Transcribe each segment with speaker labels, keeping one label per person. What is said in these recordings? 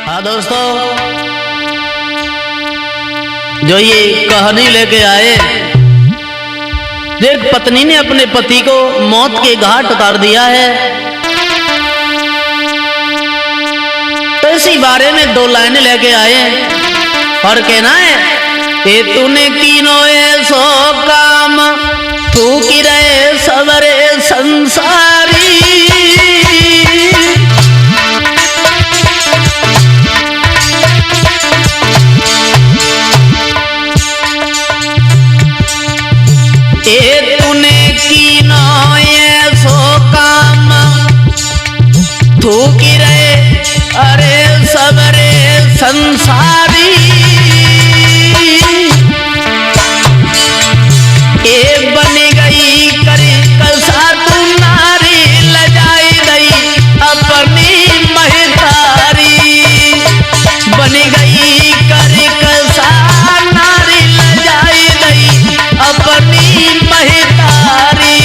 Speaker 1: हाँ दोस्तों, जो ये कहानी लेके आए, देख पत्नी ने अपने पति को मौत के घाट उतार दिया है। तो इसी बारे में दो लाइनें लेके आए और कहना है कि तूने कीनो ऐसो काम तू की रहे सवरे संसारी। तूने कीनो ऐसो काम तू की रहे अरे सवरे संसारी। ए बनी गई करी कसा तू नारी लजाई गई अपनी महतारी। बनी गई करी कसा नारी लजाई गई अपनी महतारी।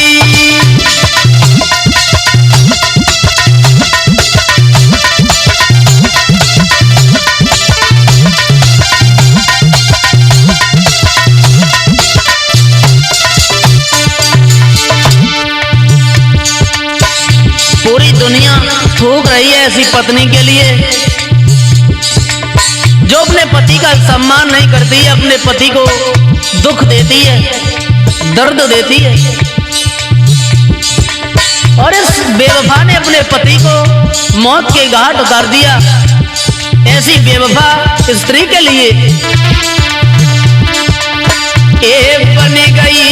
Speaker 1: पूरी दुनिया थूक रही है ऐसी पत्नी के लिए जो अपने पति का सम्मान नहीं करती है, अपने पति को दुख देती है, दर्द देती है। और इस बेवफा ने अपने पति को मौत के घाट उतार दिया। ऐसी बेवफा स्त्री के लिए ए बनी गई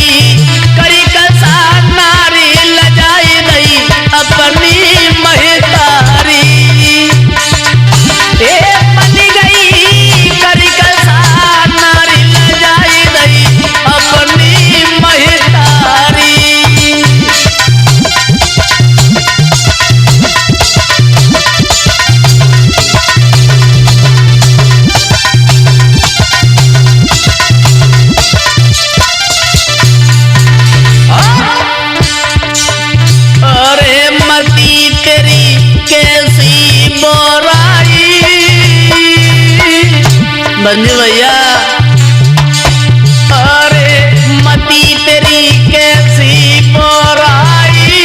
Speaker 1: करी कसा नारी लजाई गई अपनी महतारी। ए बनी गई करी कसा नारी लजाई गई अपनी महतारी। बंजू भैया, अरे मती तेरी कैसी बुराई।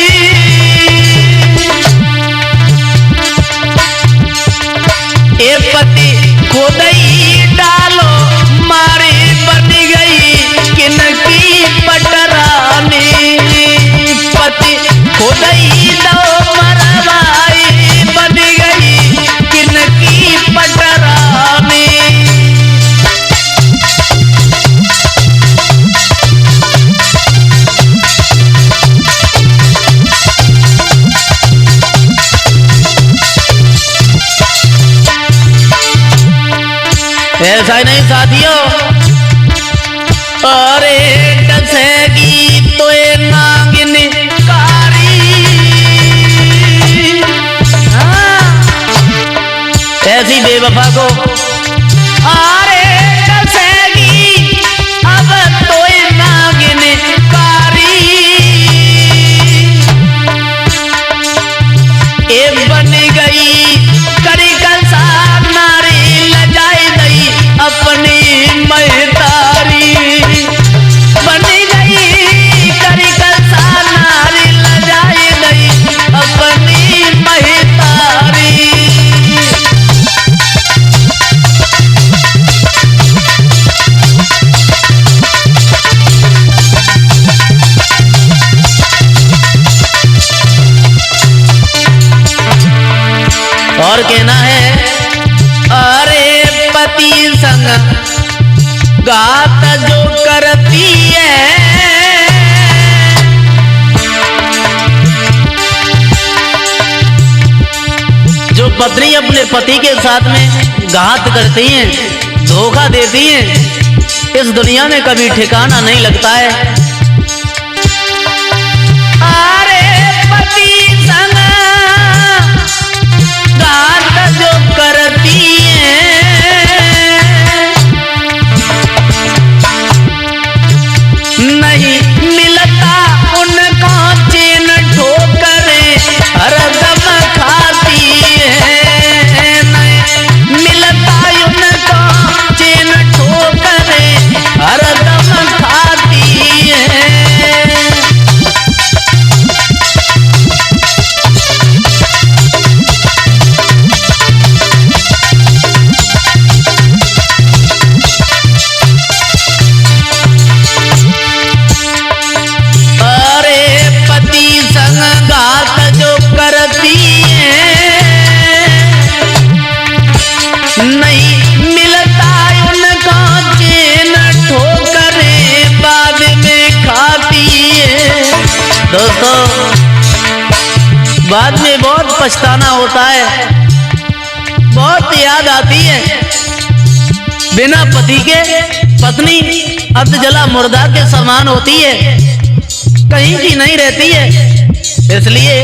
Speaker 1: ए पति खुद ही डालो मारी बनी गई किनकी पटरानी। पति खुद ही दो मरवाई बनी गई किनकी पटरानी। ऐसा ही नहीं साथियों, अरे डसेगी तो ये नागिन कारी। ऐसी बेवफा को अरे डसेगी अब तो ये नागिन कारी। ए बनी गई करी कसा नारी लजाई गई अपनी महतारी। बनी गई करी कसा नारी लजाई गई अपनी महतारी। और कहना है अरे पति संग घात जो करती है। जो पत्नी अपने पति के साथ में घात करती हैं, धोखा देती हैं, इस दुनिया में कभी ठिकाना नहीं लगता है। जो करती है नहीं मिलता उनको चैन ठोकरे हरदम खाती है। नहीं पछताना होता है, बहुत याद आती है। बिना पति के पत्नी अर्धजला मुर्दा के समान होती है, कहीं की नहीं रहती है। इसलिए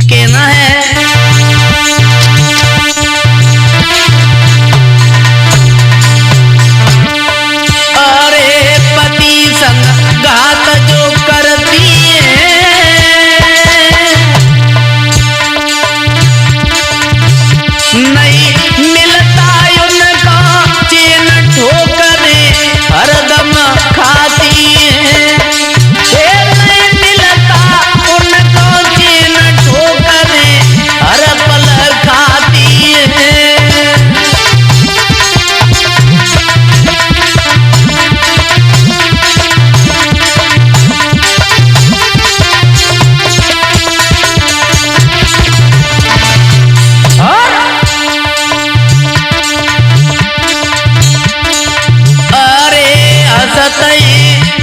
Speaker 1: कहना है अरे पति संग घात जो करती है, नहीं मिलता उनका चैन ठोकरे हरदम खाती है। नहीं मिलता उनको चैन ठोकरे हर पल खाती है।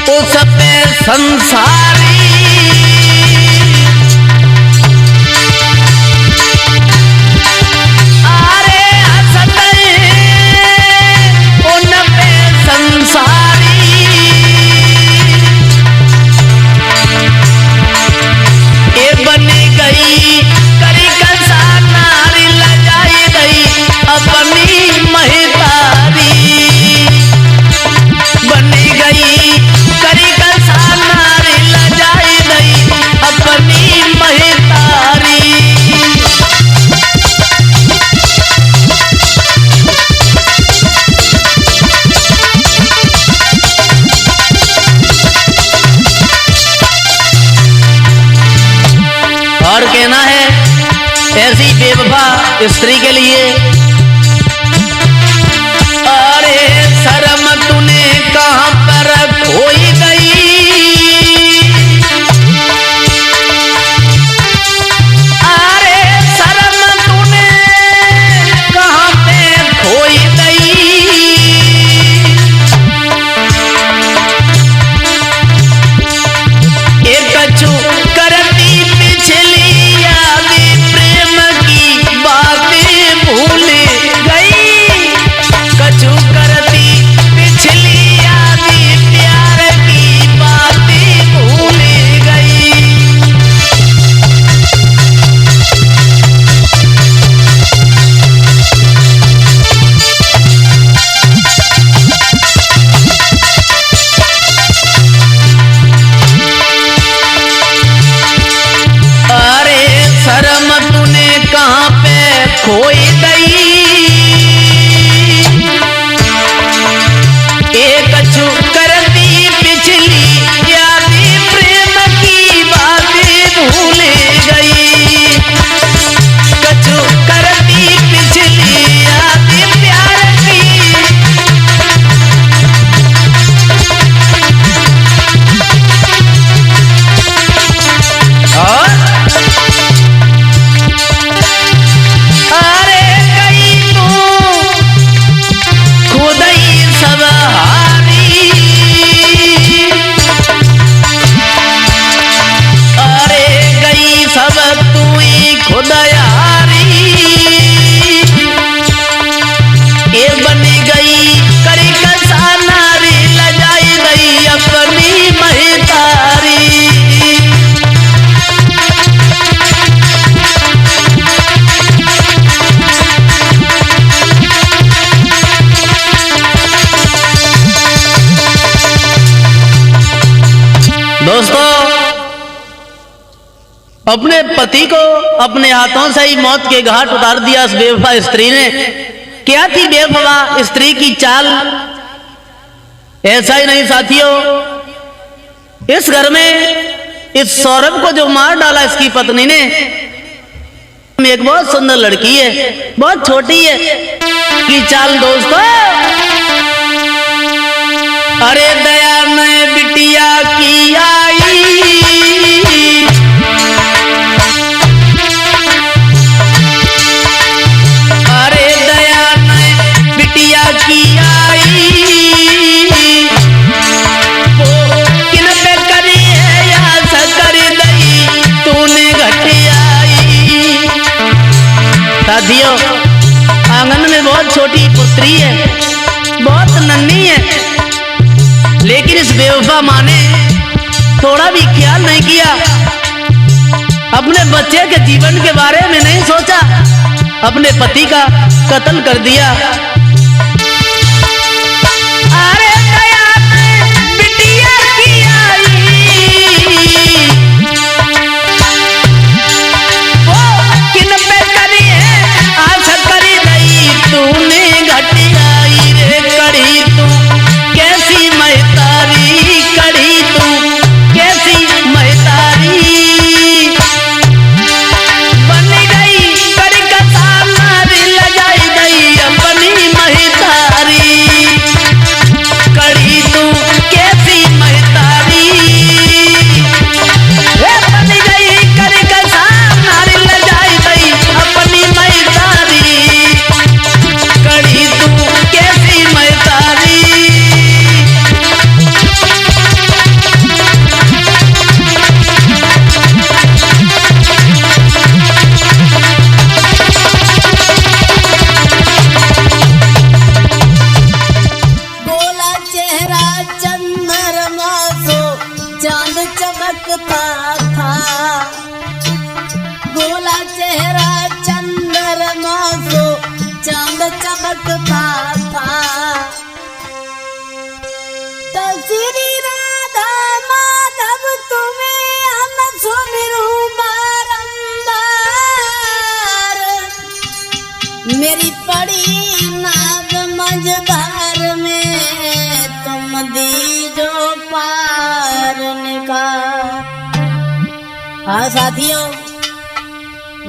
Speaker 1: उस पे संसारी अरे हंसते उन पे संसारी, ये बनी गई करी कंसा नारी लजाई गई अपनी महितारी, बनी गई करी कंसा नारी लजाई गई अपनी महितारी। और कहना है ऐसी बेवफा स्त्री के लिए, अरे शर्म तूने कहां पर खोई गई, अरे शर्म तूने कहां पे खोई गई। एक कछु करती पिछली यादें प्रेम की बातें भूल गई, कछु करती पिछली यादें प्यार की बातें भूल गई। अरे शर्म तूने कहां पे खोई गई, एक कछु करती पिछली यादें प्रेम की बातें भूल गई, कछु करती पिछली यादें प्यार की। और अरे गई तू खुद ही सब हारी, अरे गई सब तू ही खुद हारी, ये बनी गई करी कंसा नारी लजाई गई अपनी महितारी। दोस्तों, अपने पति को अपने हाथों से ही मौत के घाट उतार दिया इस बेवफा स्त्री ने। क्या थी बेवफा स्त्री की चाल? ऐसा ही नहीं साथियों, इस घर में इस सौरभ को जो मार डाला इसकी पत्नी ने, एक बहुत सुंदर लड़की है, बहुत छोटी है की चाल दोस्तों। अरे दया ने बिटिया की आई, अरे दया ने बिटिया की आई, वो किन पे करी है या कर दई तूने घटियाई। आंगन में बहुत छोटी पुत्री है, बहुत नन्ही है, लेकिन इस बेवफा माँ ने थोड़ा भी ख्याल नहीं किया, अपने बच्चे के जीवन के बारे में नहीं सोचा, अपने पति का कत्ल कर दिया। अरे दया बिटिया की आई, वो किन पे करी है आस करी नहीं, तूने घटियाई रे कड़ी तू कैसी महतारी, कड़ी तू कैसी महतारी, बन गई कड़ी का सामने लगाई गई अपनी महतारी, कड़ी तू कैसी महतारी, बन गई कड़ी का सामने लगाई गई अपनी महतारी, कड़ी तू कैसी महतारी।
Speaker 2: गोला चेहरा चंद्रमा सो चांद चमकता था, गोला चेहरा चंद्रमा सो चांद चमकता था, तो श्री राधा माधव तुम्हें हम सुमिरूं बारंबार, मेरी पड़ी नाग मझधार में तुम दीजो पार निकाल। हाँ साथियों,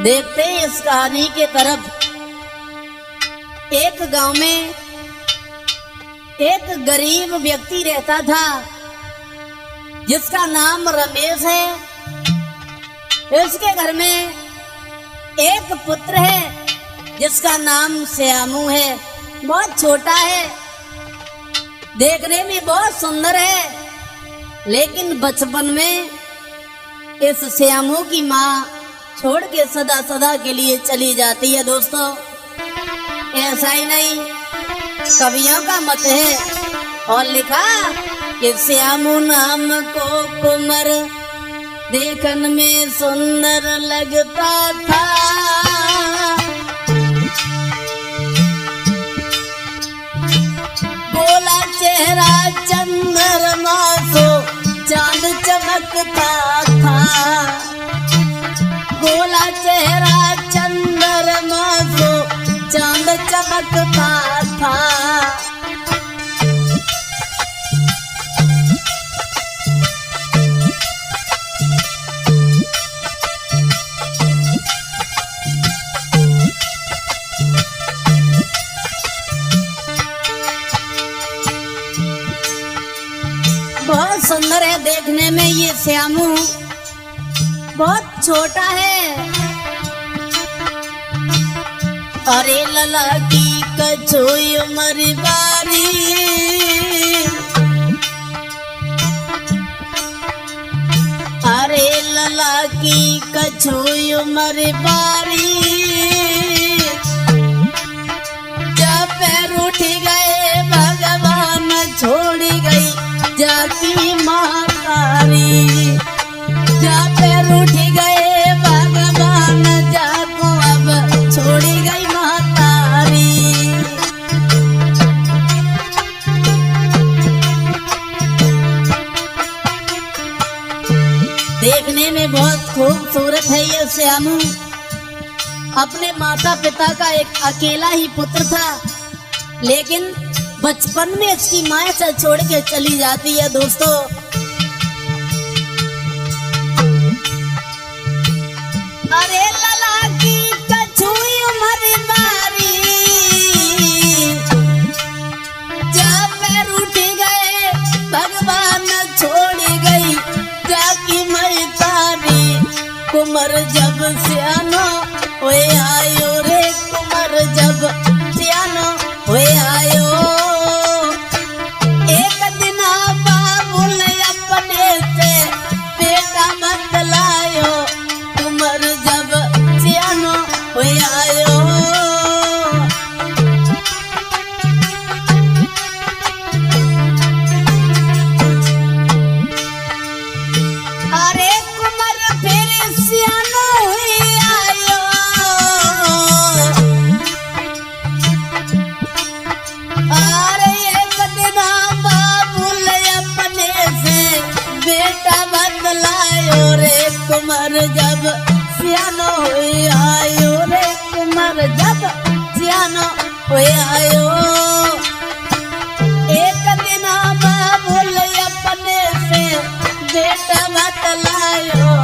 Speaker 2: देखते हैं इस कहानी के तरफ। एक गांव में एक गरीब व्यक्ति रहता था जिसका नाम रमेश है। उसके घर में एक पुत्र है जिसका नाम श्यामू है। बहुत छोटा है, देखने में बहुत सुंदर है, लेकिन बचपन में इस श्यामू की माँ छोड़ के सदा सदा के लिए चली जाती है। दोस्तों, ऐसा ही नहीं, कवियों का मत है और लिखा कि श्यामू नाम को कुंवर देखन में सुंदर लगता था, गोला चेहरा चंद्रमा सो चांद चमकता था, गोला चेहरा चंद्रमा सो चांद चमकता था। बहुत सुंदर है देखने में ये श्यामू, बहुत छोटा है। अरे लला की कछोई उमर बारी, अरे लला की कछोई उमर बारी, जब पैर उठ गए भगवान छोड़ी गई जाती महतारी, जब पैर उठ गए भगवान जाको अब छोड़ी गई महतारी। देखने में बहुत खूबसूरत है ये श्यामू। अपने माता पिता का एक अकेला ही पुत्र था, लेकिन बचपन में इसकी माँ से छोड़ के चली जाती है। दोस्तों, अरे लला की कछुई उमर बारी, जब पैर उठ गए भगवान छोड़ गई जाकी महतारी, कुंवर जब सियानो होए आयो रे, कुंवर जब सियानो होए आयो, एक दिन बाबुल अपने से बेटा बतलायो, कुंवर जब सियानो होए आयो। जब सियानो हुए आयो रे कुमार जब सियानो हुए आयो। एक दिन बाबुल अपने से बेटा बतलायो।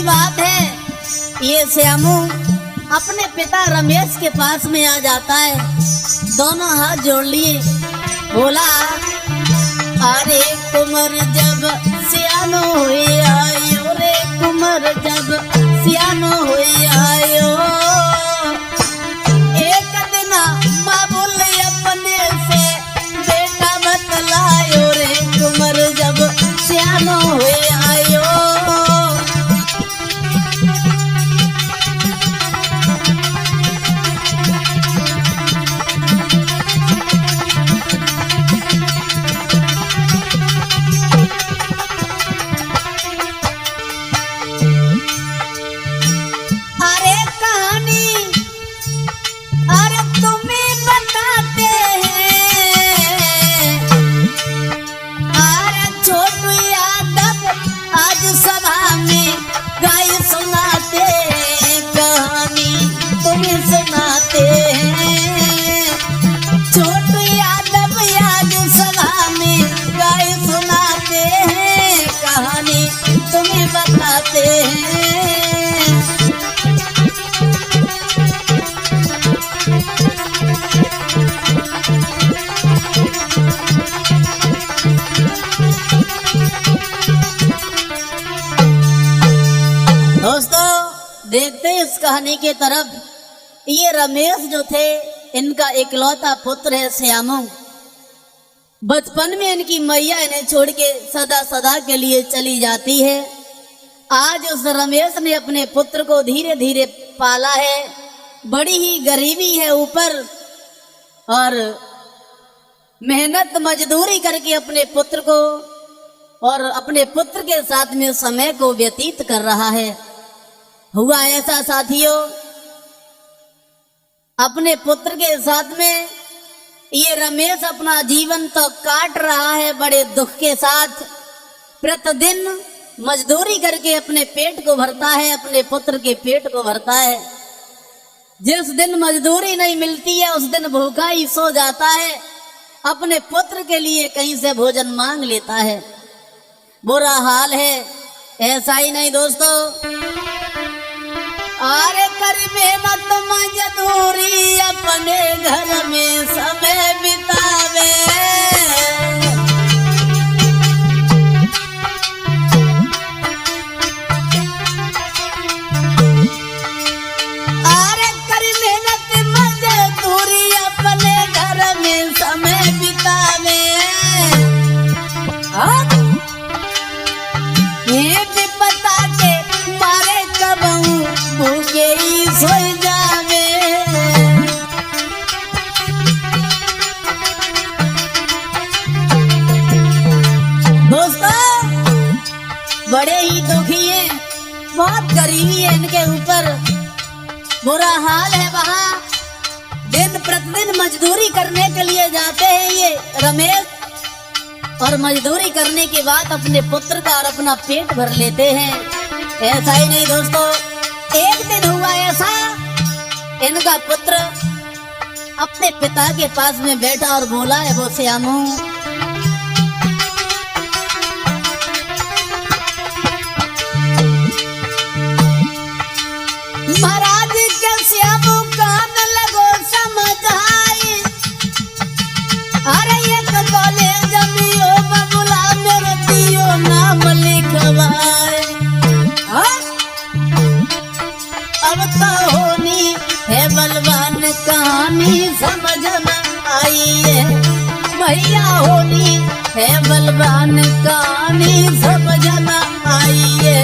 Speaker 2: बात है, ये श्यामू अपने पिता रमेश के पास में आ जाता है, दोनों हाथ जोड़ लिए, बोला अरे कुमार जब सियानो हुए आयो रे कुमार जब सियानो हुए आयो। एक दिन बाबुल अपने से बेटा बतलायो रे कुमार जब सियानो हुए आयो। देखते इस कहानी के तरफ। ये रमेश जो थे, इनका इकलौता पुत्र है श्यामू। बचपन में इनकी मैया इन्हें छोड़ के सदा सदा के लिए चली जाती है। आज उस रमेश ने अपने पुत्र को धीरे धीरे पाला है। बड़ी ही गरीबी है ऊपर, और मेहनत मजदूरी करके अपने पुत्र को और अपने पुत्र के साथ में समय को व्यतीत कर रहा है। हुआ ऐसा साथियों, अपने पुत्र के साथ में ये रमेश अपना जीवन तो काट रहा है बड़े दुख के साथ। प्रतिदिन मजदूरी करके अपने पेट को भरता है, अपने पुत्र के पेट को भरता है। जिस दिन मजदूरी नहीं मिलती है उस दिन भूखा ही सो जाता है, अपने पुत्र के लिए कहीं से भोजन मांग लेता है। बुरा हाल है। ऐसा ही नहीं दोस्तों, अरे कर मेहनत मजदूरी अपने घर में समय बितावे। अरे कर मेहनत मजदूरी अपने घर में समय बितावे। ये भी पता के मारे कबहू भूखे ही सो जावे। दोस्तों बड़े ही दुखी है, बहुत गरीबी है इनके ऊपर, बुरा हाल है। वहाँ दिन प्रतिदिन मजदूरी करने के लिए जाते हैं ये रमेश, और मजदूरी करने के बाद अपने पुत्र का और अपना पेट भर लेते हैं। ऐसा ही नहीं दोस्तों, एक दिन हुआ ऐसा, इनका पुत्र अपने पिता के पास में बैठा और बोला है वो श्यामू, महाराज के श्यामू कान लगो समझ आई। अरे एक कॉलेज मियो बबुला मेरे दियो नाम लिखवाए। अब तो होनी है बलवान कहानी समझ में आई है, भैया होनी है बलवान कहानी समझ में आई है।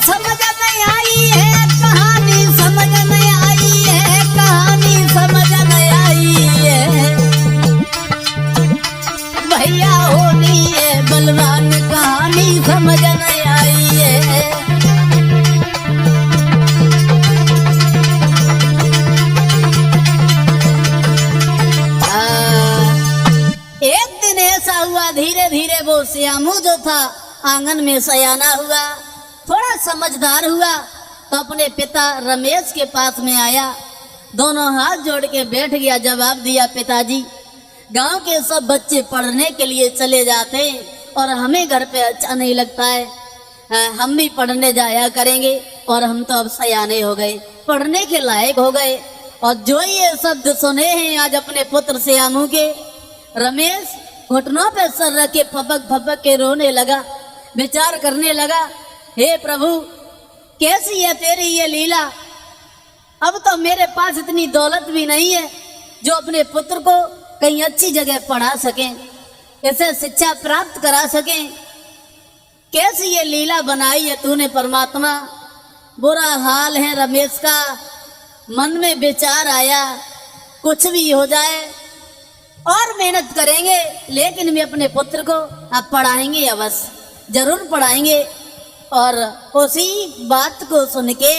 Speaker 2: समझ में आई है कहानी धीरे धीरे वो श्यामू जो था आंगन में सयाना हुआ, थोड़ा समझदार हुआ, तो अपने पिता रमेश के पास में आया, दोनों हाथ जोड़ के बैठ गया। जवाब दिया, पिताजी गांव के सब बच्चे पढ़ने के लिए चले जाते हैं और हमें घर पे अच्छा नहीं लगता है, हम भी पढ़ने जाया करेंगे और हम तो अब सयाने हो गए, पढ़ने के लायक हो गए। और जो ये शब्द सुने हैं आज अपने पुत्र श्यामू के, रमेश घुटनों पे सर रख के फपक फपक के रोने लगा, विचार करने लगा, हे प्रभु कैसी है तेरी ये लीला, अब तो मेरे पास इतनी दौलत भी नहीं है जो अपने पुत्र को कहीं अच्छी जगह पढ़ा सकें, इसे शिक्षा प्राप्त करा सकें, कैसी ये लीला बनाई है तूने परमात्मा। बुरा हाल है रमेश का, मन में विचार आया कुछ भी हो जाए और मेहनत करेंगे, लेकिन भी अपने पुत्र को अब पढ़ाएंगे, अवश्य जरूर पढ़ाएंगे। और उसी बात को सुन के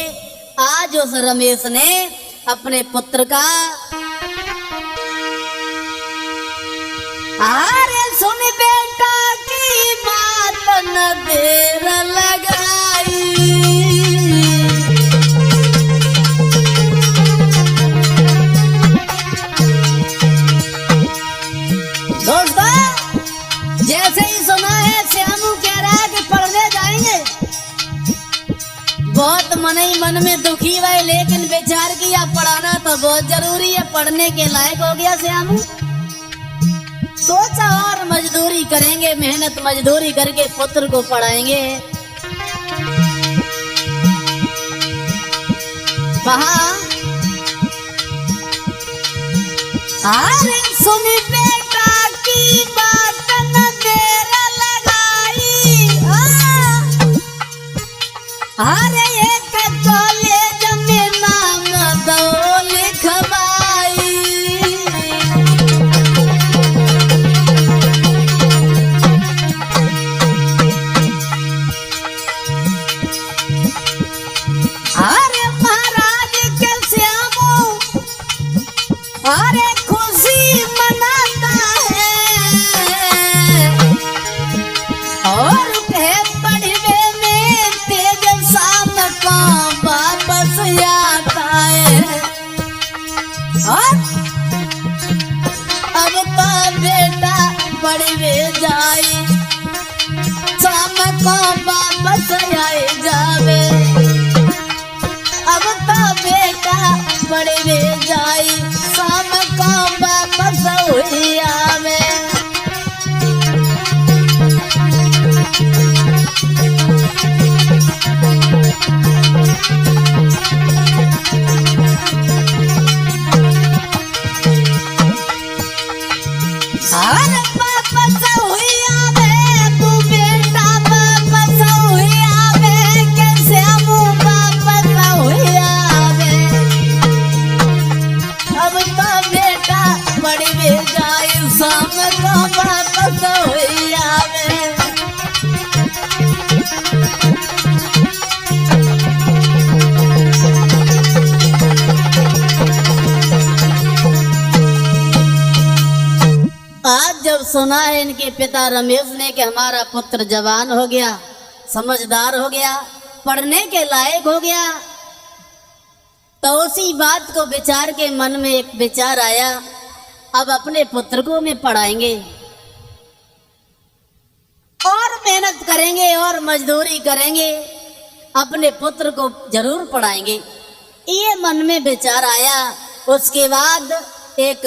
Speaker 2: आज उस रमेश ने अपने पुत्र का, अरे सुन बेटा की बात न देर लगाई, दोस्तों जैसे ही सुना है श्यामू कह रहा है कि पढ़ने जाएंगे, बहुत मन ही मन में दुखी हुए, लेकिन विचार किया पढ़ाना तो बहुत जरूरी है, पढ़ने के लायक हो गया श्यामू। सोचा और मजदूरी करेंगे, मेहनत मजदूरी करके पुत्र को पढ़ाएंगे। वहां अरे सुन बेटा की बात न देर लगाई, अरे एक कॉलेज में नाम दो लिखवाई, अरे महाराज के श्यामू अरे खुशी मनाता है और कहे पढ़वे में तेज शाम का वापस आता है, और अब तो बेटा पढ़वे जाए शाम को वापस आए जावे, अब तो बेटा पढ़वे जाए शाम को वापस हुई आवे। अरे वापस हुई आवे तू बेटा, वापस हुई आवे के श्यामू वापस हुई आवे, अब तो बेटा पढ़वे जाए शाम को वापस हुई आवे। आज जब सुना है इनके पिता रमेश ने कि हमारा पुत्र जवान हो गया, समझदार हो गया, पढ़ने के लायक हो गया, तो उसी बात को विचार के मन में एक विचार आया, अब अपने पुत्र को में पढ़ाएंगे और मेहनत करेंगे और मजदूरी करेंगे, अपने पुत्र को जरूर पढ़ाएंगे, ये मन में विचार आया। उसके बाद एक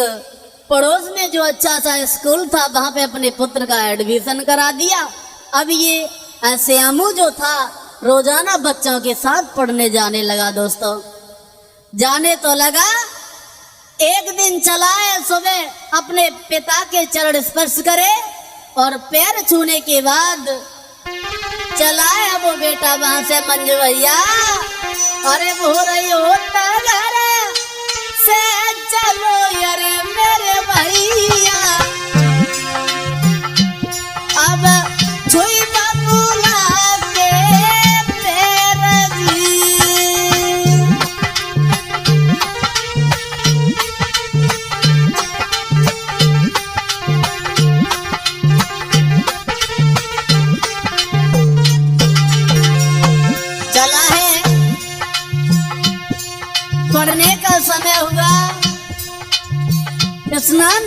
Speaker 2: पड़ोस में जो अच्छा सा स्कूल था वहां पे अपने पुत्र का एडमिशन करा दिया। अब ये श्यामू जो था रोजाना बच्चों के साथ पढ़ने जाने लगा। दोस्तों जाने तो लगा, एक दिन चला है सुबह अपने पिता के चरण स्पर्श करे और पैर छूने के बाद चला है वो बेटा वहां से, मंजू भैया अरे वो रही होता घर से चलो यारे मेरे भैया, अब छुई बबूला के पैर भी,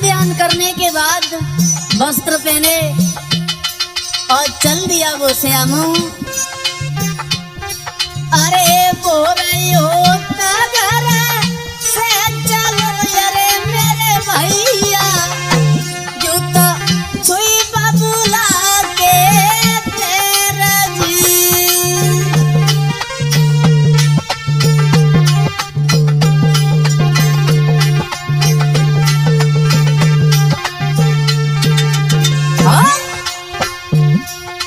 Speaker 2: स्नान ध्यान करने के बाद वस्त्र पहने और चल दिया वो श्यामू। अरे बोल रही हो घर से चलो अरे मेरे भैया, जूता छुई बबूला के तेरा जी।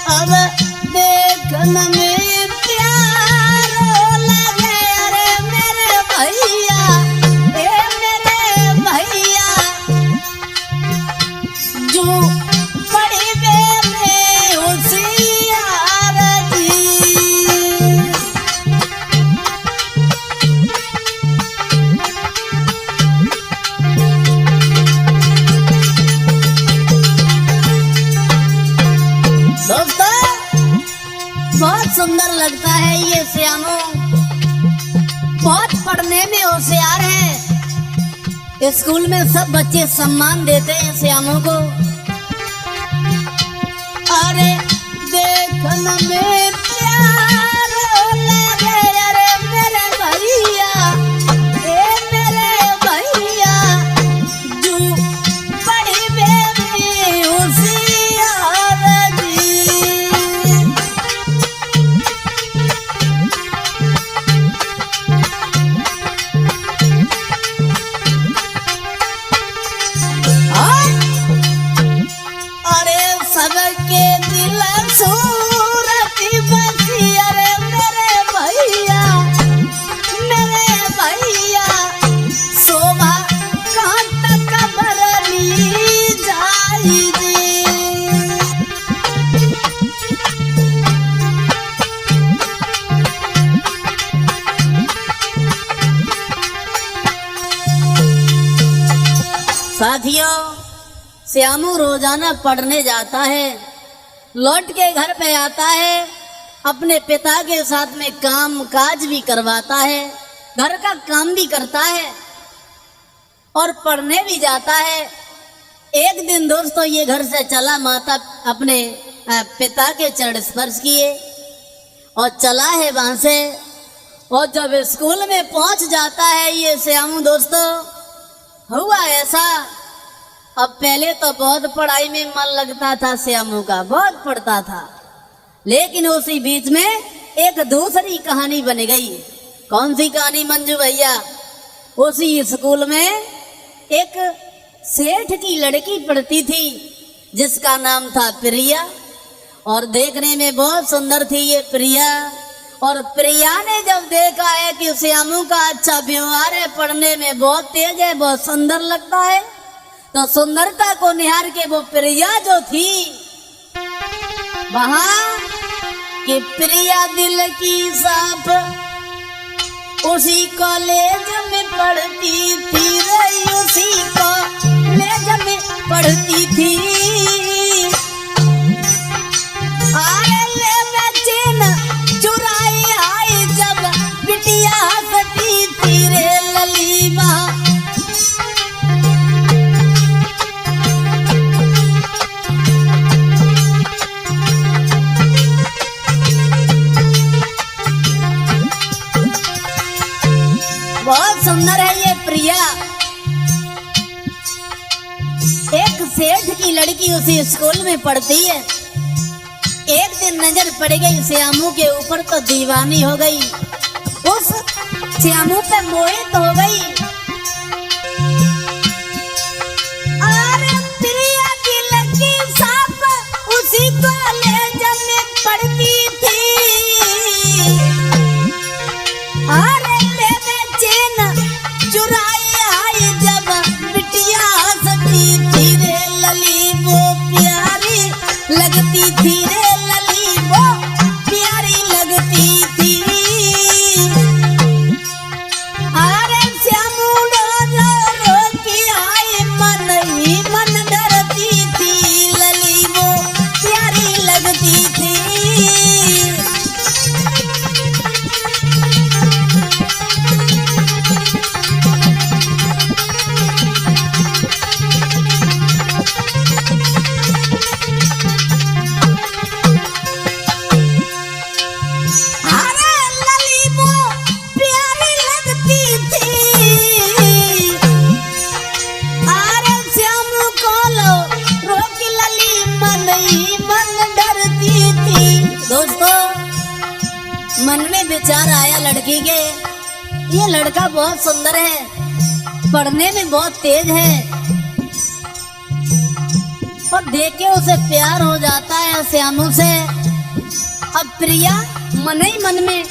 Speaker 2: अब देखने में प्यारो लगे अरे मेरे भैया, ए मेरे भैया, जो बड़ी बेबे होशियार जी। दोस्तों बहुत सुंदर लगता है ये श्यामू, बहुत पढ़ने में होशियार है। स्कूल में सब बच्चे सम्मान देते हैं श्यामू को। अरे देखने में प्यार लगे अरे मेरे भैया, ए मेरे भैया, जो बड़ी बेबी होशियार जी। अरे सबके दिल सूरती बसी अरे मेरे भैया, मेरे भैया, शोभा कहाँ तक भरली जाएगी। साथियों, श्यामू रोजाना पढ़ने जाता है, लौट के घर पे आता है, अपने पिता के साथ में काम काज भी करवाता है, घर का काम भी करता है और पढ़ने भी जाता है। एक दिन दोस्तों ये घर से चला, माता अपने पिता के चरण स्पर्श किए और चला है वहां से। और जब स्कूल में पहुंच जाता है ये श्यामू दोस्तों, हुआ ऐसा, अब पहले तो बहुत पढ़ाई में मन लगता था श्यामू का, बहुत पढ़ता था, लेकिन उसी बीच में एक दूसरी कहानी बन गई। कौन सी कहानी मंजू भैया? उसी स्कूल में एक सेठ की लड़की पढ़ती थी जिसका नाम था प्रिया, और देखने में बहुत सुंदर थी ये प्रिया। और प्रिया ने जब देखा है कि श्यामू का अच्छा व्यवहार है, पढ़ने में बहुत तेज है, बहुत सुंदर लगता है, तो सुंदरता को निहार के वो प्रिया जो थी वहां कि प्रिया दिल की साफ उसी कॉलेज में पढ़ती थी, उसी कॉलेज में पढ़ती थी। आए ले बचन चुराई आई जब बिटिया हंसती थी रे ललीबा। बहुत सुंदर है ये प्रिया। एक सेठ की लड़की उसी स्कूल में पढ़ती है। एक दिन नजर पड़ गई श्यामू के ऊपर तो दीवानी हो गई, उस श्यामू पे मोहित हो गई। अरे प्रिया की लड़की साफ उसी कॉलेज में पढ़ती थी। अरे चुराई आई जब बिटिया हंसती थी रे लली, वो प्यारी लगती थी रे लली, वो प्यारी लगती थी। अरे श्यामू विचार आया लड़की के, ये लड़का बहुत सुंदर है, पढ़ने में बहुत तेज है, और देख के उसे प्यार हो जाता है श्यामू से। अब प्रिया मन ही मन में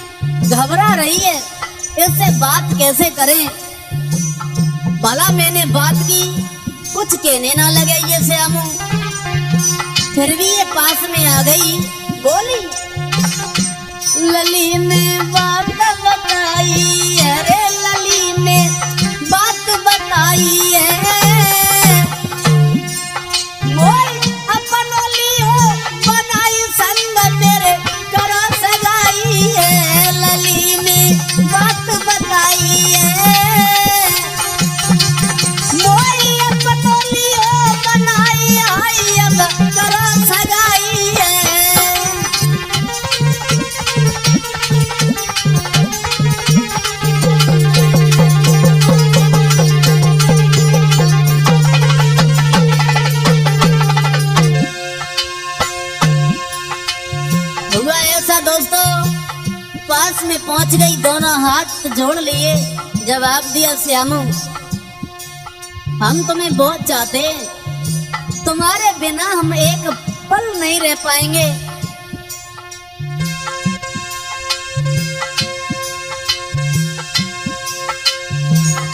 Speaker 2: घबरा रही है, इससे बात कैसे करें। भला मैंने बात की, कुछ कहने ना लगे ये श्यामू। फिर भी ये पास में आ गई, बोली लली ने बात बताई, अरे लली ने बात बताई है, मोर अपन लियो बनाई संग मेरे करो सगाई है, लली ने बात बताई है, मोर अपन लियो बनाई आई अब करो सगाई है। हुआ ऐसा दोस्तों, पास में पहुंच गई, दोनों हाथ जोड़ लिए, जवाब दिया श्यामू हम तुम्हें बहुत चाहते हैं, तुम्हारे बिना हम एक पल नहीं रह पाएंगे।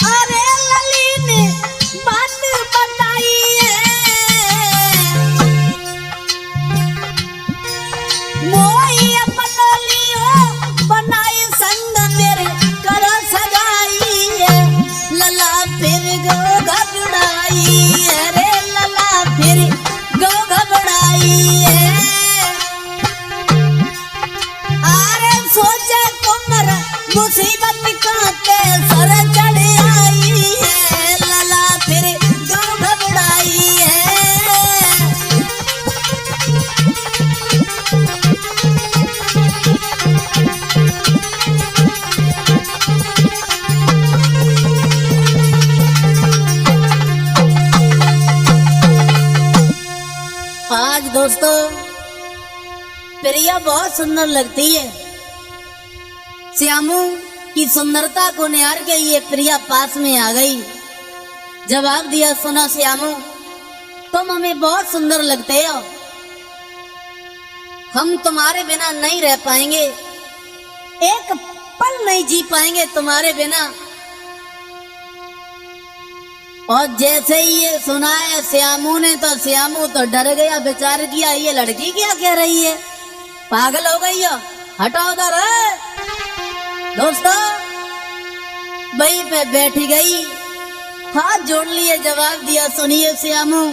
Speaker 2: अरे लली ने बात बताई है, मोई अपन लियो बनाई संग मेरे करो सगाई है, लला फिर गो घबराई, अरे लला फिर गो घबराई है, अरे सोचे कुमर मुसीबत कांटे सर चढ़ आई है, लला फिर गो घबराई है। आज दोस्तों प्रिया बहुत सुंदर लगती है, श्यामू की सुंदरता को निहार के ये प्रिया पास में आ गई, जवाब दिया सुनो श्यामू तुम हमें बहुत सुंदर लगते हो, हम तुम्हारे बिना नहीं रह पाएंगे, एक पल नहीं जी पाएंगे तुम्हारे बिना। और जैसे ही ये सुना है श्यामू ने, तो श्यामू तो डर गया, विचार किया ये लड़की क्या कह रही है, पागल हो गई हो, हटाओ उधर। दोस्तों वहीं पे बैठ गई, हाथ जोड़ लिए, जवाब दिया सुनिए श्यामू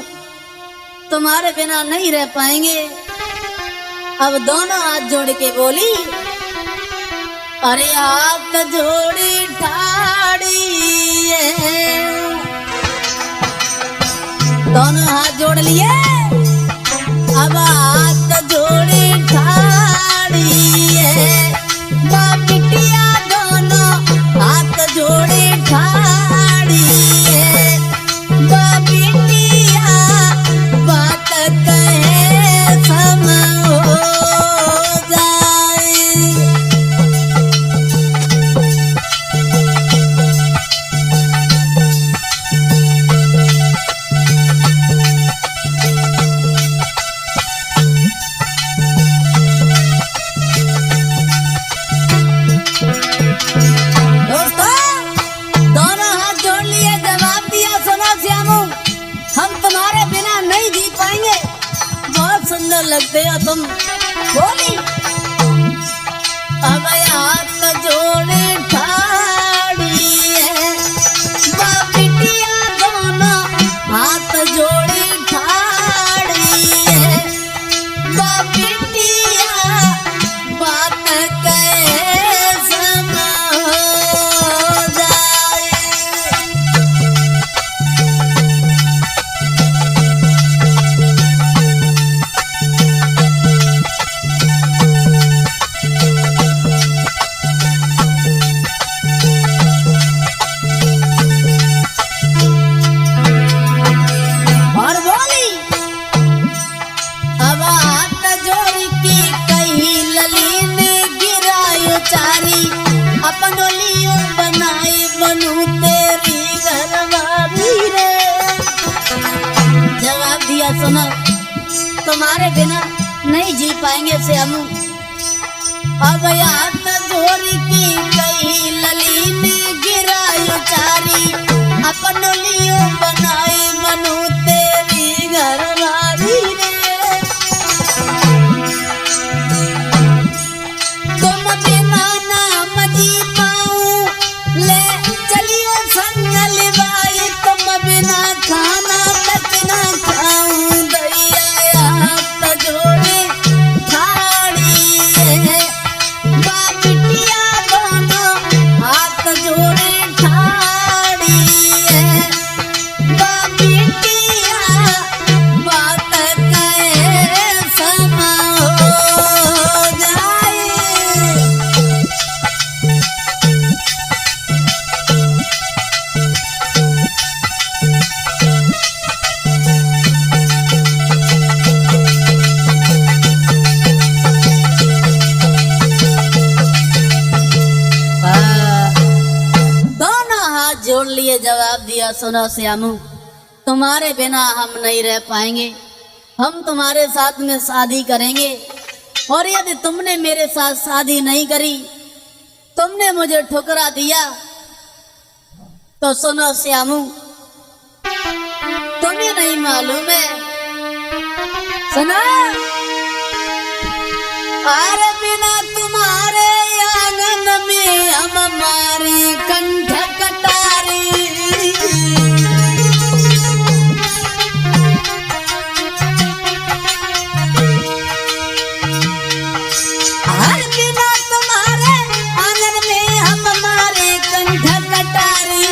Speaker 2: तुम्हारे बिना नहीं रह पाएंगे। अब दोनों हाथ जोड़ के बोली, अरे हाथ जोड़ी ठाड़ी है, दोनों हाथ जोड़ लिए, अब हाथ जोड़ी ठाड़ी है, बिटिया दोनों हाथ जोड़ी ठाड़ी है, बिटिया बात कहे सम हो जाए। सुंदर लगते हो तुम, बोली अब हाथ जोड़े ठाड़ी है, बिटिया दोनों हाथ जोड़े ठाड़ी है, बिटिया बात कहे सम हो जाए। और बोली अब हाथ जोड़ के दिया सुनो, तुम्हारे बिना नहीं जी पाएंगे श्यामू। अब हाथ जोड़ी की कही लली में गिरायो चारी, अपन लियो बनाए मनु तेरी घरवारी रे। तुम बिना नाम जी पाऊं ले चलियो संग लिवाई, तुम बिना खाना तक ना खाऊं दैया हाथ जोड़े ठाड़ी है। बिटिया दोनों हाथ जोड़े ठाड़ी है, बिटिया बात कहे समा हो जाए। दोनों हाथ जोड़ लिए जवाब दिया सुनो श्यामू, तुम्हारे बिना हम नहीं रह पाएंगे, हम तुम्हारे साथ में शादी करेंगे। और यदि तुमने मेरे साथ शादी नहीं करी, तुमने मुझे ठुकरा दिया, तो सुनो श्यामू, तुम्हें नहीं मालूम है, सुनो, अरे बिना तुम्हारे आंगन में हम हमारी कंठ कटारी। हर बिना तुम्हारे आंगन में हम हमारे कंठ कटारी।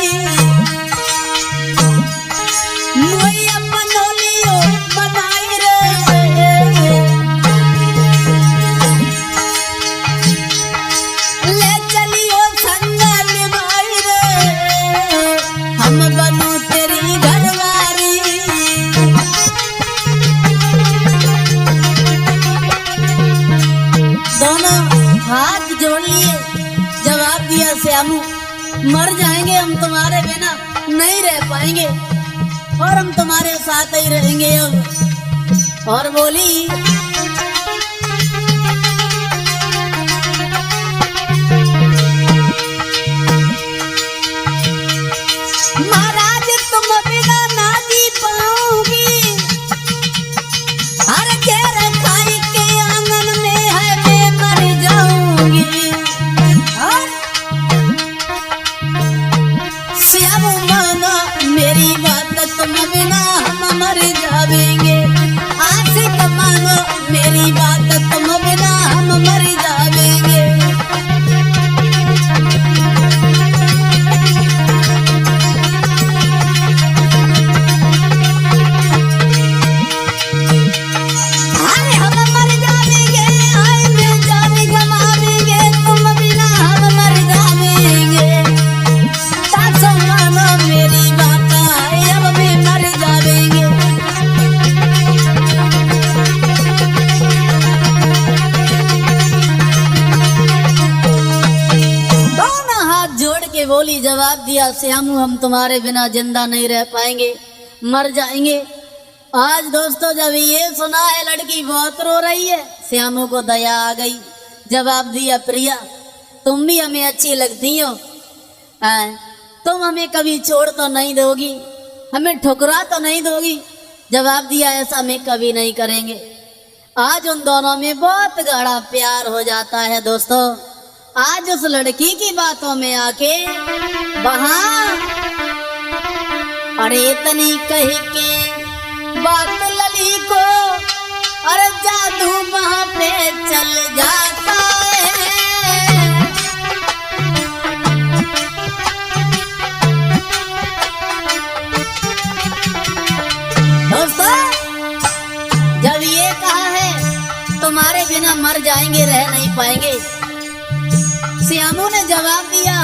Speaker 2: मोई अपनो लियो बनाई रे, ले चलियो संग निभाई रे, हम बनो तेरी घरवारी। दोनों हाथ जोड़ लिए, जवाब दिया श्यामू, मर जाएंगे हम तुम्हारे बिना नहीं रह पाएंगे, और हम तुम्हारे साथ ही रहेंगे अब। और बोली, महाराज तुम बिना ना जी पाऊंगी, हर घेर खाई के आंगन में है मैं मर जाऊंगी। हाँ? श्यामू मानो मेरी बात, तुम बिना हम मर जाएंगे। आशिक मानो मेरी बात, तुम बिना हम मर जाएंगे। अरे हम मर जाएंगे, आए में जाने गवावेंगे, तुम बिना हम मर जाएंगे। सासू मानो मेरी बात, आए अब भी मर जाएंगे। दोनों हाथ जोड़ के बोली, जवाब दिया श्यामू, हम तुम्हारे बिना जिंदा नहीं रह पाएंगे, मर जाएंगे। आज दोस्तों जब ये सुना है, लड़की बहुत रो रही है, श्यामू को दया आ गई, जवाब दिया, प्रिया तुम भी हमें अच्छी लगती हो, तुम हमें कभी छोड़ तो नहीं दोगी, हमें ठुकरा तो नहीं दोगी। जवाब दिया, ऐसा मैं कभी नहीं करेंगे। आज उन दोनों में बहुत गाढ़ा प्यार हो जाता है दोस्तों। आज उस लड़की की बातों में आके वहां, अरे इतनी कही के बात लली को, अरे जादू वहां पे चल जाता है। दोस्तों जब ये कहा है तुम्हारे बिना मर जाएंगे, रह नहीं पाएंगे, श्यामू ने जवाब दिया,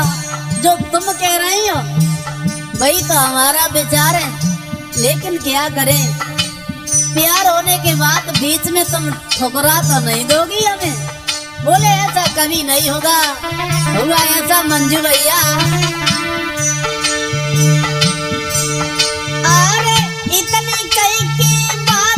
Speaker 2: जो तुम कह रही हो वही तो हमारा विचार है, लेकिन क्या करें, प्यार होने के बाद बीच में तुम ठुकरा तो नहीं दोगी हमें। बोले ऐसा कभी नहीं होगा, हुआ ऐसा मंजू भैया। अरे इतनी कही की बात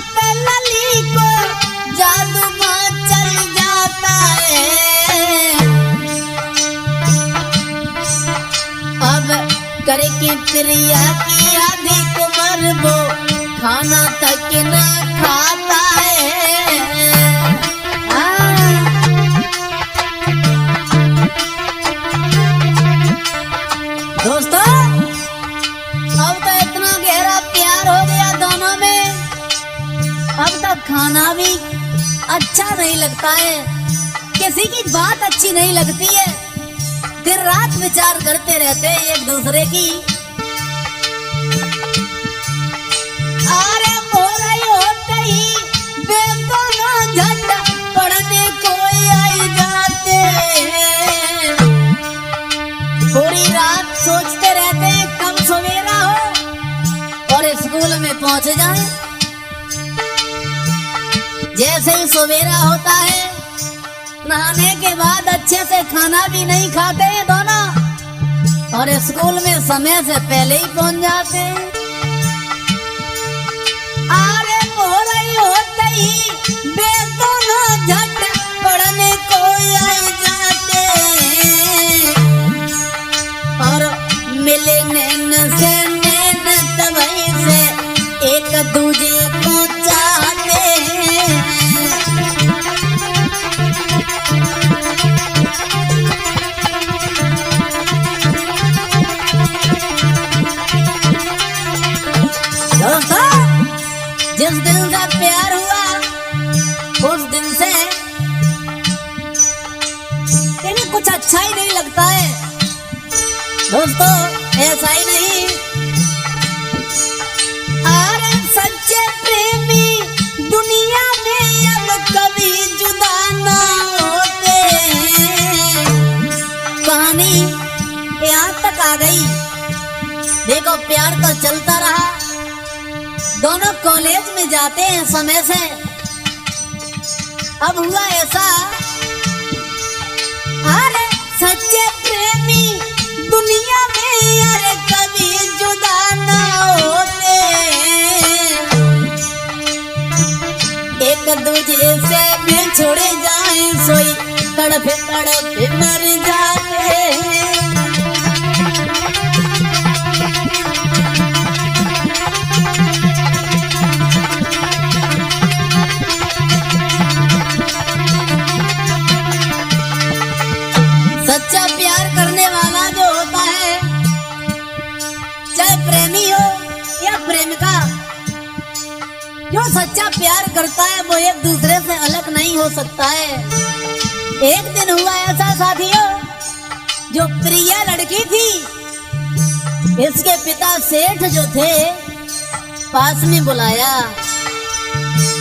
Speaker 2: करके प्रिया की अधिक मरबो खाना तक न खाता है। दोस्तों अब तो इतना गहरा प्यार हो गया दोनों में, अब तो खाना भी अच्छा नहीं लगता है, किसी की बात अच्छी नहीं लगती है, दिन रात विचार करते रहते हैं एक दूसरे की। अरे बोरा होते ही बेतोना झंडा पढ़ने को आई जाते, पूरी रात सोचते रहते हैं कब सवेरा हो और स्कूल में पहुंच जाए। जैसे ही सवेरा होता है नहाने के बाद अच्छे से खाना भी नहीं खाते हैं दोनों और स्कूल में समय से पहले ही पहुंच जाते हैं। अरे मोरई होते ही बेतोना झट पढ़ने को आई जाते और मिले नैन से नैन तवई से एक दूजे को चाहते हैं। जिस दिन से प्यार हुआ उस दिन से इन्हें कुछ अच्छा ही नहीं लगता है। दोस्तों ऐसा ही नहीं, अरे सच्चे प्रेमी दुनिया में अब कभी जुदा ना होते। कहानी यहाँ तक आ गई। देखो प्यार तो चलता रहा, दोनों कॉलेज में जाते हैं समय से। अब हुआ ऐसा, अरे सच्चे प्रेमी दुनिया में अरे कभी जुदा ना होते, एक दूजे से बिछुड़ जाए सोई तड़प तड़प मर जाते हैं। सच्चा प्यार करने वाला जो होता है, चाहे प्रेमी हो या प्रेमिका, जो सच्चा प्यार करता है वो एक दूसरे से अलग नहीं हो सकता है। एक दिन हुआ ऐसा साथियों, जो प्रिया लड़की थी, इसके पिता सेठ जो थे पास में बुलाया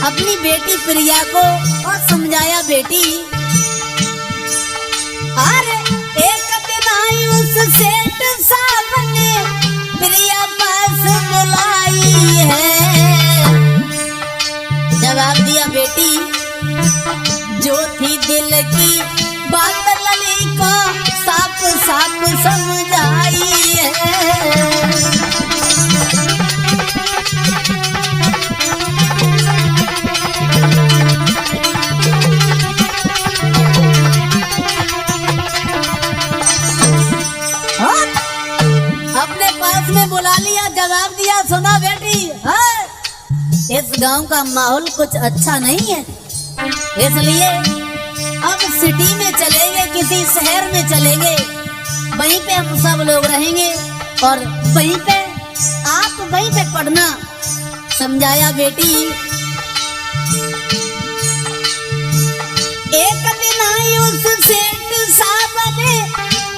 Speaker 2: अपनी बेटी प्रिया को और समझाया, बेटी अरे एक दिन आई उस सेठ साहब ने प्रिया पास बुलाई है। जवाब दिया, बेटी जो थी दिल की बात लली को साफ साफ समझाई है। अपने पास में बुला लिया, जवाब दिया, सुना बेटी, इस गांव का माहौल कुछ अच्छा नहीं है, इसलिए अब सिटी में चलेंगे, किसी शहर में चलेंगे, वहीं पे हम सब लोग रहेंगे और वहीं पे आप वहीं पे पढ़ना। समझाया, बेटी एक दिन आई उस सेठ साहब ने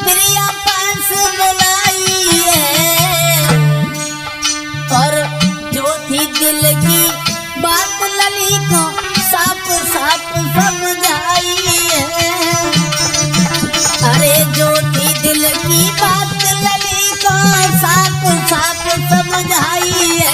Speaker 2: प्रिया पास बुलाई है और जो थी दिल की बात लली को साफ साफ समझाई है। अरे जो थी दिल की बात लली को साफ साफ समझाई है।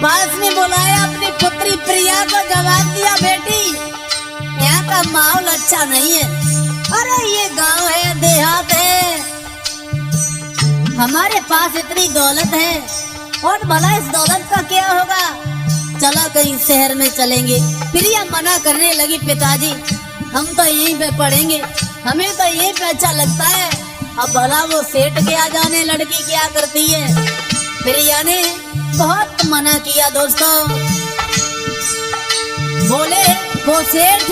Speaker 2: पास में बुलाया अपनी पुत्री प्रिया को, जवाब दिया, बेटी यहाँ का माहौल अच्छा नहीं है। अरे ये गांव है, देहात है, हमारे पास इतनी दौलत है, और भला इस दौलत का क्या होगा, चला कहीं शहर में चलेंगे। प्रिया मना करने लगी, पिताजी हम तो यहीं पे पढ़ेंगे, हमें तो यहीं पे अच्छा लगता है। अब भला वो सेठ के आ जाने लड़की क्या करती है। प्रिया ने बहुत मना किया दोस्तों। बोले वो सेठ,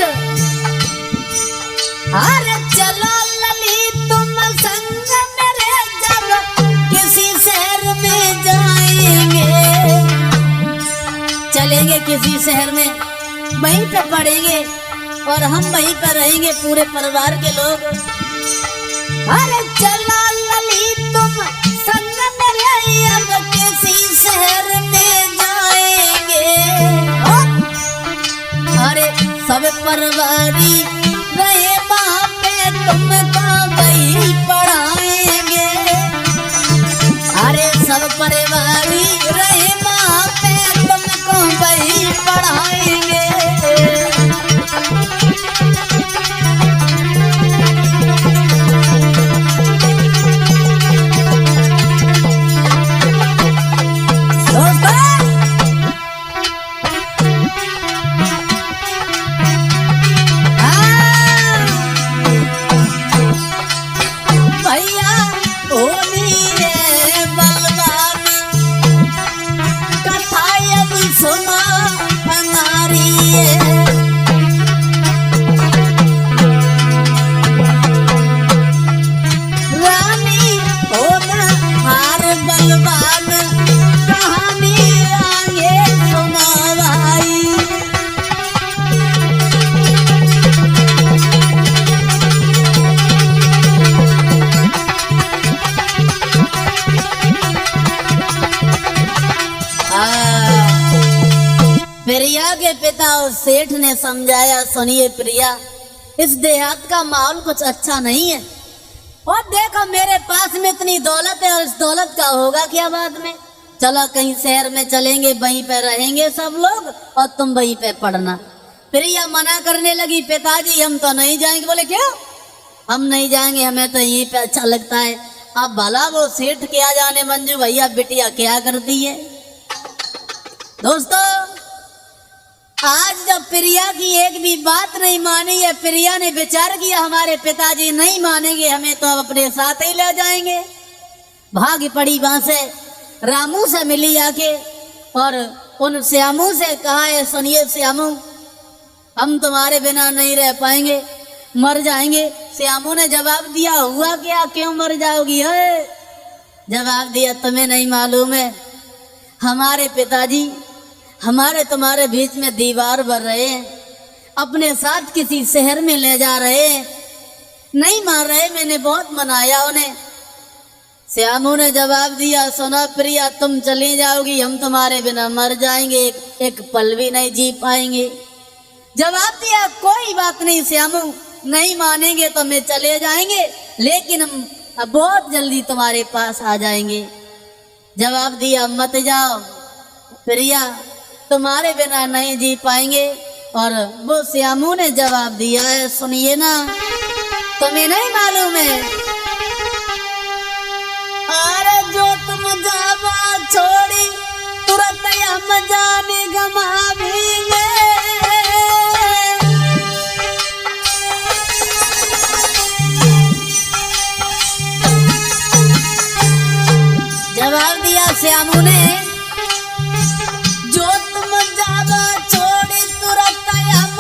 Speaker 2: अरे चलो लली तुम संग मेरे, जब किसी शहर में जाएंगे, चलेंगे किसी शहर में, वहीं पे पढ़ेंगे और हम वहीं पर रहेंगे पूरे परिवार के लोग। अरे चलो लली तुम संग मेरे, अब किसी शहर में जाएंगे, अरे सब परिवारी रहे वहाँ पे, तुमको वही पढ़ाएंगे, अरे सब परिवारी रहे वहाँ पे, तुमको वही पढ़ाएंगे। प्रिया के पिता और सेठ ने समझाया, सुनिए प्रिया, इस देहात का माहौल कुछ अच्छा नहीं है, और देखो मेरे पास में इतनी दौलत है और इस दौलत का होगा क्या बाद में। चलो कहीं शहर में चलेंगे, वहीं पे रहेंगे सब लोग और तुम वहीं पे पढ़ना। प्रिया मना करने लगी, पिताजी हम तो नहीं जाएंगे। बोले क्यों? हम नहीं जाएंगे, हमें तो यहीं पे अच्छा लगता है। अब भला वो सेठ क्या जाने मंजू भैया बिटिया क्या करती है। दोस्तों आज जब प्रिया की एक भी बात नहीं मानी है, प्रिया ने विचार किया हमारे पिताजी नहीं मानेंगे, हमें तो अब अपने साथ ही ले जाएंगे। भाग पड़ी वहां से, रामू से मिली आके और उन श्यामू से कहा है, सुनिए श्यामू हम तुम्हारे बिना नहीं रह पाएंगे, मर जाएंगे। श्यामू ने जवाब दिया, हुआ क्या, क्यों मर जाओगी है? जवाब दिया, तुम्हें नहीं मालूम है, हमारे पिताजी हमारे तुम्हारे बीच में दीवार बन रहे हैं, अपने साथ किसी शहर में ले जा रहे हैं, नहीं मान रहे, मैंने बहुत मनाया उन्हें। श्यामू ने जवाब दिया, सुना प्रिया तुम चली जाओगी, हम तुम्हारे बिना मर जाएंगे, एक पल भी नहीं जी पाएंगे। जवाब दिया, कोई बात नहीं श्यामू, नहीं मानेंगे तो मैं चले जाएंगे, लेकिन हम बहुत जल्दी तुम्हारे पास आ जाएंगे। जवाब दिया, मत जाओ प्रिया, तुम्हारे बिना नहीं जी पाएंगे। और वो श्यामू ने जवाब दिया है, सुनिए ना, तुम्हें नहीं मालूम है, अरे जो तुम जावा छोड़ी तुरंत हम जाने गमावेंगे। जवाब दिया श्यामू ने, जो तुम जावा छोड़ी तुरंत हम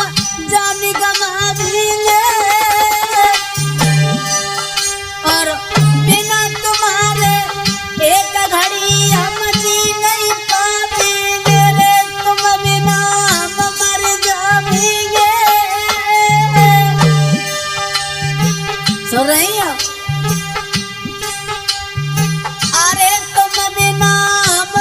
Speaker 2: जाने गमावेंगे, और बिना तुम्हारे एक घड़ी हम जी नहीं पाएंगे रे, तुम बिना हम मर जाएंगे। सुन रही हो? अरे तुम बिना हम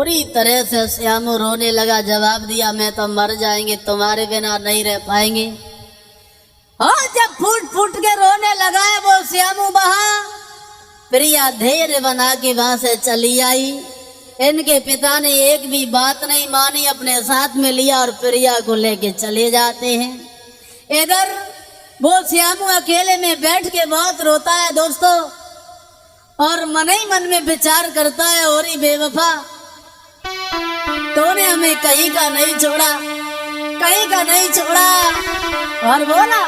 Speaker 2: बुरी तरह से श्यामू रोने लगा। जवाब दिया, मैं तो मर जाएंगे, तुम्हारे बिना नहीं रह पाएंगे। और जब फूट फूट के रोने लगा है वो श्यामू वहां, प्रिया धैर्य बना के वहां से चली आई। इनके पिता ने एक भी बात नहीं मानी, अपने साथ में लिया और प्रिया को लेके चले जाते हैं। इधर वो श्यामू अकेले में बैठ के बहुत रोता है दोस्तों, और मन ही मन में विचार करता है, और ही बेवफा तूने हमें कहीं का नहीं छोड़ा, कहीं का नहीं छोड़ा। और बोला,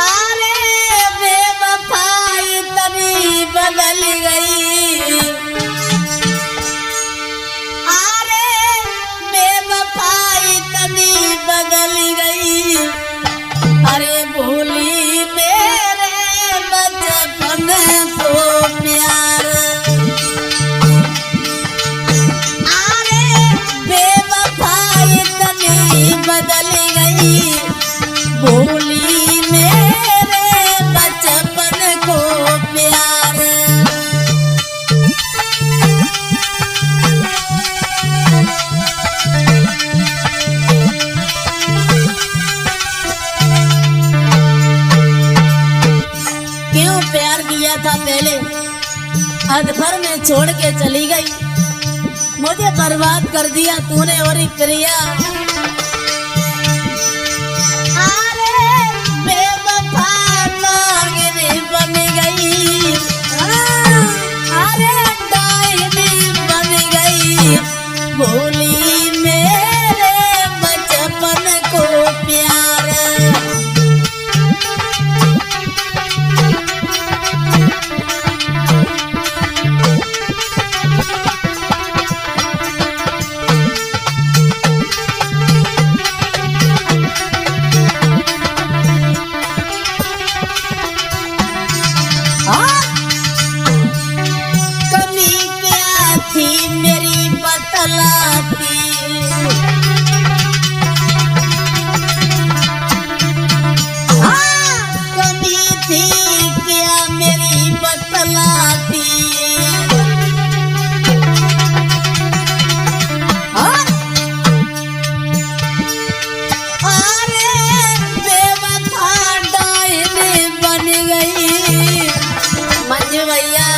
Speaker 2: अरे बेवफा इतनी बदल गई, अरे बेवफा इतनी बदल गई, अरे भूली मेरे बचपन को प्यार, अरे बेवफा इतनी बदल गई, भूली मेरे बचपन को प्यार। क्यों प्यार किया था पहले, अधभर में छोड़ के चली गई, मुझे बर्बाद कर दिया तूने और प्रिया। अरे बेवफा नागिन बन गई, अरे डायनी बन गई, भूली मेरे बचपन को प्यार। कमी क्या थी मेरी बतलाती, कमी थी क्या मेरी बतलाती, अरे बेवफा डायन बन गई मंजू भैया,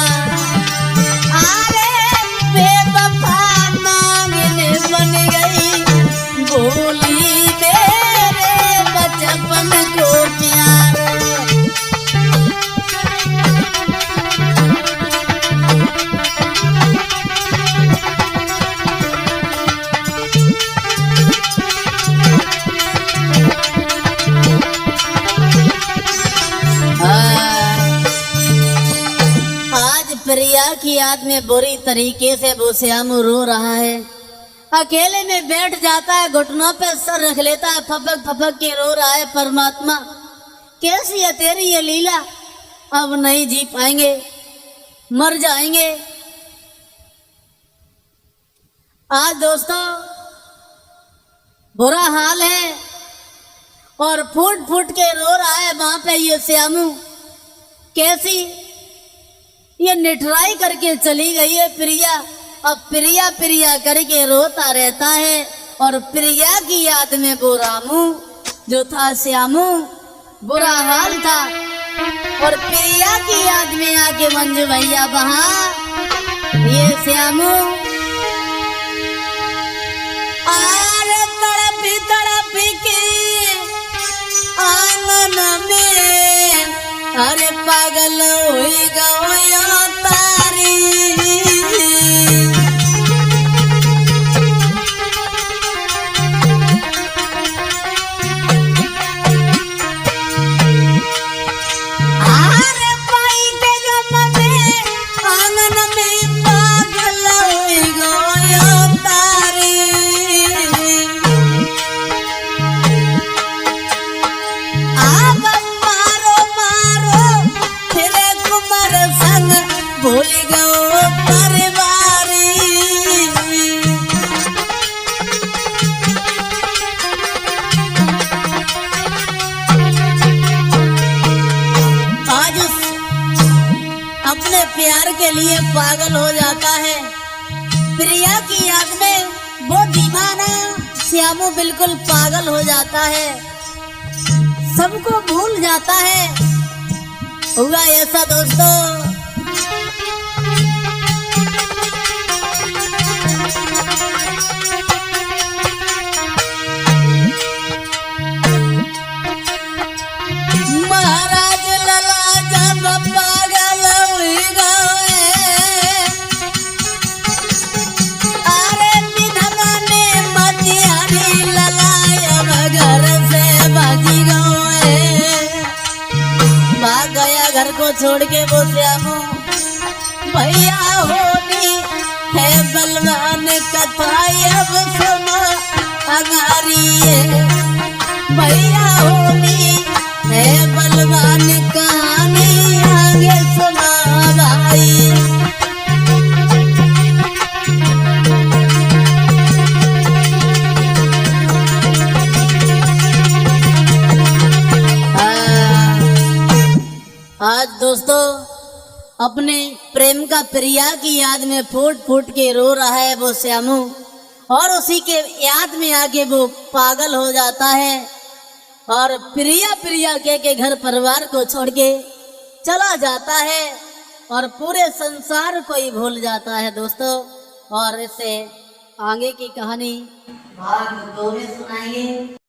Speaker 2: अरे बेवफा नागिन बन गई, भूली मेरे बचपन को प्यार। आज प्रिया की याद में बुरी तरीके से वो श्यामू रो रहा है। अकेले में बैठ जाता है, घुटनों पे सर रख लेता है, फपक फपक के रो रहा है, परमात्मा कैसी है तेरी ये लीला, अब नहीं जी पाएंगे, मर जाएंगे। आज दोस्तों बुरा हाल है, और फूट फूट के रो रहा है वहां पे ये श्यामू। कैसी ये निठराई करके चली गई है प्रिया, अब प्रिया प्रिया करके रोता रहता है, और प्रिया की याद में वो रामू जो था श्यामू, बुरा हाल था। और प्रिया की याद में आके मंजू भैया वहां ये श्यामू, अरे तड़पी तड़पी के आंगन में, अरे पागल हुई गया तारी, अरे पाई के गम में आंगन में पागल हुई गया तारी। अब मारो मारो फिर कुमार संग भूल गो परिवारी, आज अपने प्यार के लिए पागल हो जाता है, प्रिया की याद में वो दीवाना श्यामू बिल्कुल पागल हो जाता है, सबको भूल जाता है। हुआ ऐसा दोस्तों, महाराज लला जब पागल हुई गए, अरे विधवा ने मतियारी ललाया घर से भागी गए। भाग गया घर को छोड़ के वो श्यामू, भैया होनी है बलवान कथा अब सुनो अगारी, भैया होनी है बलवान कहानी आगे सुना भाई। आज दोस्तों अपने प्रेम का प्रिया की याद में फूट फूट के रो रहा है वो श्यामू, और उसी के याद में आके वो पागल हो जाता है और प्रिया के घर परिवार को छोड़ के चला जाता है और पूरे संसार को ही भूल जाता है दोस्तों। और इससे आगे की कहानी भाग 2 में सुनाएंगे।